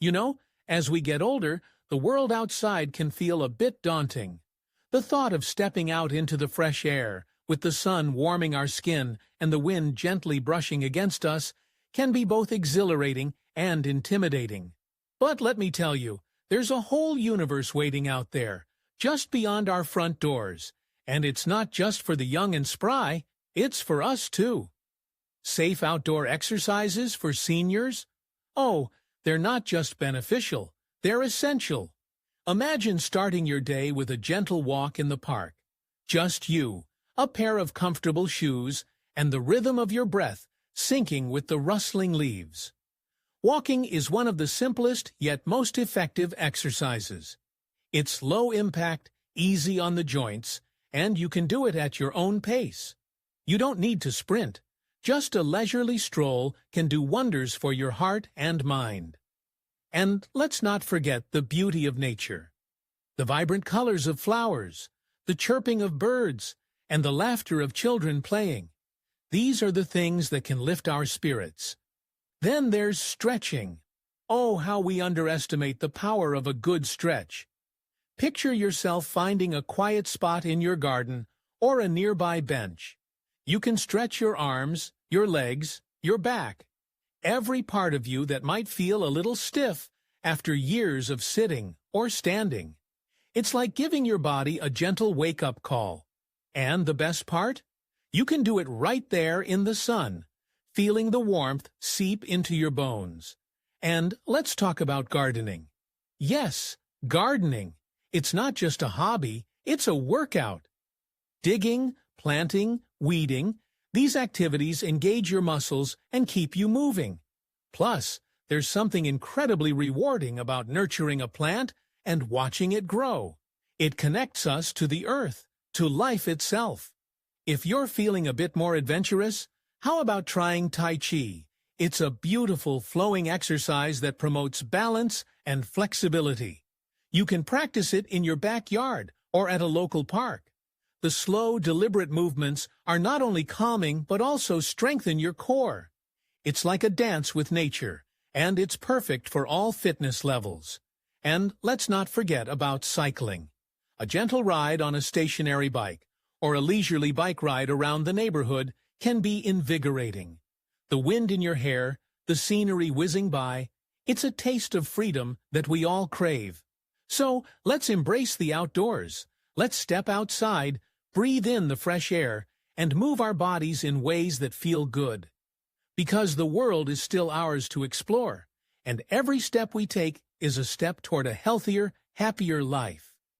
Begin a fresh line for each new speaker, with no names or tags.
You know, as we get older, the world outside can feel a bit daunting. The thought of stepping out into the fresh air, with the sun warming our skin and the wind gently brushing against us, can be both exhilarating and intimidating. But let me tell you, there's a whole universe waiting out there, just beyond our front doors. And it's not just for the young and spry, it's for us too. Safe outdoor exercises for seniors? Oh, they're not just beneficial, they're essential. Imagine starting your day with a gentle walk in the park. Just you, a pair of comfortable shoes, and the rhythm of your breath syncing with the rustling leaves. Walking is one of the simplest yet most effective exercises. It's low impact, easy on the joints, and you can do it at your own pace. You don't need to sprint. Just a leisurely stroll can do wonders for your heart and mind. And let's not forget the beauty of nature. The vibrant colors of flowers, the chirping of birds, and the laughter of children playing. These are the things that can lift our spirits. Then there's stretching. Oh, how we underestimate the power of a good stretch. Picture yourself finding a quiet spot in your garden or a nearby bench. You can stretch your arms, your legs, your back, every part of you that might feel a little stiff after years of sitting or standing. It's like giving your body a gentle wake-up call. And the best part? You can do it right there in the sun, feeling the warmth seep into your bones. And let's talk about gardening. Yes, gardening. It's not just a hobby, it's a workout. Digging, planting, weeding, these activities engage your muscles and keep you moving. Plus, there's something incredibly rewarding about nurturing a plant and watching it grow. It connects us to the earth, to life itself. If you're feeling a bit more adventurous, how about trying Tai Chi? It's a beautiful flowing exercise that promotes balance and flexibility. You can practice it in your backyard or at a local park. The slow, deliberate movements are not only calming but also strengthen your core. It's like a dance with nature, and it's perfect for all fitness levels. And let's not forget about cycling. A gentle ride on a stationary bike or a leisurely bike ride around the neighborhood can be invigorating. The wind in your hair, the scenery whizzing by, it's a taste of freedom that we all crave. So let's embrace the outdoors. Let's step outside, breathe in the fresh air, and move our bodies in ways that feel good. Because the world is still ours to explore, and every step we take is a step toward a healthier, happier life.